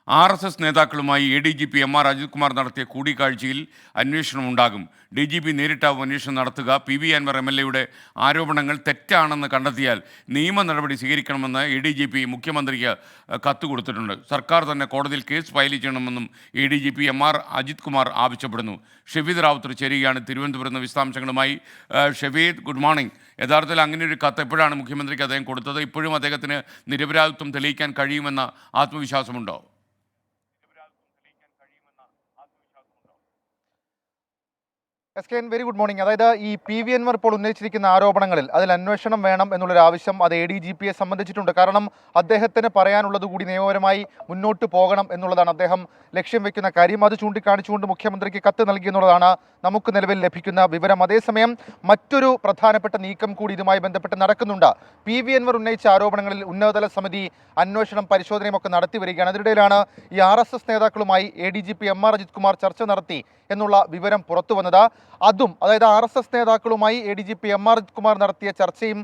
RSS നേതാക്കളുമായി ADGP MR Ajith Kumar നടത്തിയ കൂടിക്കാഴ്ചയിൽ അന്വേഷണം ഉണ്ടാകും. DGP നേരിട്ടാവും അന്വേഷണം നടത്തുക. PV അൻവർ MLA ആരോപണങ്ങൾ തെറ്റാണെന്ന് കണ്ടെത്തിയാൽ നിയമ നടപടി സ്വീകരിക്കണമെന്ന് ADGP മുഖ്യമന്ത്രിക്ക് കത്ത് കൊടുത്തിട്ടുണ്ട്. സർക്കാർ തന്നെ കോടതിയിൽ കേസ് ഫയൽ ചെയ്യണമെന്നും ADGP MR അജിത് കുമാർ ആവശ്യപ്പെടുന്നു. ഷെഫീദ് റാവുത്തർ ചേരുകയാണ് തിരുവനന്തപുരത്ത് നിന്ന് വിശദാംശങ്ങളുമായി. Shefeed, good morning. യഥാർത്ഥത്തിൽ അങ്ങനെ ഒരു കത്ത് എപ്പോഴാണ് മുഖ്യമന്ത്രിക്ക് അദ്ദേഹം കൊടുത്തത്? ഇപ്പോഴും അദ്ദേഹത്തിന് നിരപരാധിത്വം തെളിയിക്കാൻ കഴിയുമെന്ന ആത്മവിശ്വാസമുണ്ടോ? Very good morning. അതായത് ഈ PV അൻവർ ഇപ്പോൾ ഉന്നയിച്ചിരിക്കുന്ന ആരോപണങ്ങളിൽ അതിൽ അന്വേഷണം വേണം എന്നുള്ളൊരു ആവശ്യം അത് ADGPയെ സംബന്ധിച്ചിട്ടുണ്ട്. കാരണം അദ്ദേഹത്തിന് പറയാനുള്ളത് കൂടി നിയമപരമായി മുന്നോട്ട് പോകണം എന്നുള്ളതാണ് അദ്ദേഹം ലക്ഷ്യം വെക്കുന്ന കാര്യം. അത് ചൂണ്ടിക്കാണിച്ചുകൊണ്ട് മുഖ്യമന്ത്രിക്ക് കത്ത് നൽകി എന്നുള്ളതാണ് നമുക്ക് നിലവിൽ ലഭിക്കുന്ന വിവരം. അതേസമയം മറ്റൊരു പ്രധാനപ്പെട്ട നീക്കം കൂടി ഇതുമായി ബന്ധപ്പെട്ട് നടക്കുന്നുണ്ട്. PV അൻവർ ഉന്നയിച്ച ആരോപണങ്ങളിൽ ഉന്നതതല സമിതി അന്വേഷണം പരിശോധനയും ഒക്കെ നടത്തി വരികയാണ്. അതിനിടയിലാണ് ഈ RSS നേതാക്കളുമായി ADGP MR അജിത് കുമാർ ചർച്ച നടത്തി എന്നുള്ള വിവരം പുറത്തു വന്നത്. അതും അതായത് RSS നേതാക്കളുമായി ADGP MR അജിത് കുമാർ നടത്തിയ ചർച്ചയും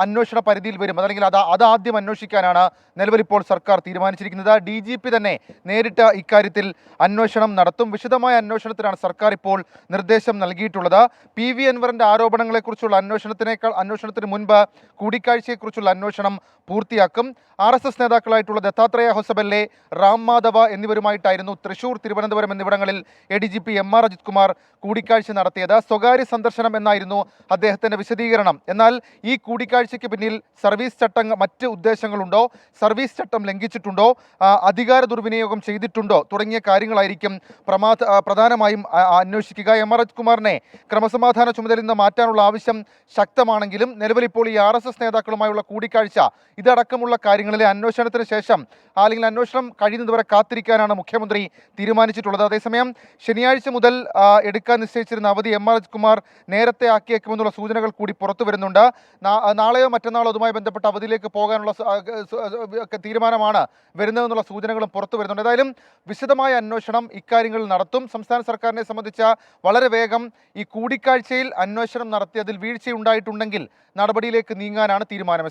അന്വേഷണ പരിധിയിൽ വരും. അതല്ലെങ്കിൽ അത് ആദ്യം അന്വേഷിക്കാനാണ് നിലവിൽ ഇപ്പോൾ സർക്കാർ തീരുമാനിച്ചിരിക്കുന്നത്. DGP തന്നെ നേരിട്ട് ഇക്കാര്യത്തിൽ അന്വേഷണം നടത്തും. വിശദമായ അന്വേഷണത്തിനാണ് സർക്കാർ ഇപ്പോൾ നിർദ്ദേശം നൽകിയിട്ടുള്ളത്. PV അൻവറിന്റെ ആരോപണങ്ങളെക്കുറിച്ചുള്ള അന്വേഷണത്തിന് മുൻപ് കൂടിക്കാഴ്ചയെക്കുറിച്ചുള്ള അന്വേഷണം പൂർത്തിയാക്കും. RSS നേതാക്കളായിട്ടുള്ള ദത്താത്രേയ ഹൊസബല്ലെ, റാം മാധവ് എന്നിവരുമായിട്ടായിരുന്നു തൃശൂർ, തിരുവനന്തപുരം എന്നിവിടങ്ങളിൽ ADGP MR അജിത് കുമാർ കൂടിക്കാഴ്ച നടത്തിയത്. സ്വകാര്യ സന്ദർശനം എന്നായിരുന്നു അദ്ദേഹത്തിന്റെ വിശദീകരണം. എന്നാൽ ഈ കൂടിക്കാഴ്ചയ്ക്ക് പിന്നിൽ സർവീസ് ചട്ടം മറ്റ് ഉദ്ദേശങ്ങളുണ്ടോ, സർവീസ് ചട്ടം ലംഘിച്ചിട്ടുണ്ടോ, അധികാര ദുർവിനിയോഗം ചെയ്തിട്ടുണ്ടോ തുടങ്ങിയ കാര്യങ്ങളായിരിക്കും പ്രധാനമായും അന്വേഷിക്കുക. MR അജിത് കുമാറിനെ ക്രമസമാധാന ചുമതലയിൽ നിന്ന് മാറ്റാനുള്ള ആവശ്യം ശക്തമാണെങ്കിലും നിലവിൽ ഇപ്പോൾ ഈ RSS നേതാക്കളുമായുള്ള കൂടിക്കാഴ്ച ഇതടക്കമുള്ള കാര്യങ്ങളിലെ അന്വേഷണത്തിന് ശേഷം അല്ലെങ്കിൽ അന്വേഷണം കഴിയുന്നതുവരെ കാത്തിരിക്കാനാണ് മുഖ്യമന്ത്രി തീരുമാനിച്ചിട്ടുള്ളത്. അതേസമയം ശനിയാഴ്ച മുതൽ എടുക്കാൻ നിശ്ചയിച്ചിരുന്ന അവധി MR അജിത് കുമാർ നേരത്തെ ആക്കിയേക്കുമെന്നുള്ള സൂചനകൾ കൂടി പുറത്തു വരുന്നുണ്ട്. നാളെയോ മറ്റന്നാളോ അതുമായി ബന്ധപ്പെട്ട അവധിയിലേക്ക് പോകാനുള്ള തീരുമാനമാണ് വരുന്നതെന്നുള്ള സൂചനകളും പുറത്തു വരുന്നുണ്ട്. ഏതായാലും വിശദമായ അന്വേഷണം ഇക്കാര്യങ്ങളിൽ നടത്തും. സംസ്ഥാന സർക്കാരിനെ സംബന്ധിച്ച വളരെ വേഗം ഈ കൂടിക്കാഴ്ചയിൽ അന്വേഷണം നടത്തി അതിൽ വീഴ്ചയുണ്ടായിട്ടുണ്ടെങ്കിൽ നടപടിയിലേക്ക് നീങ്ങാനാണ് തീരുമാനം.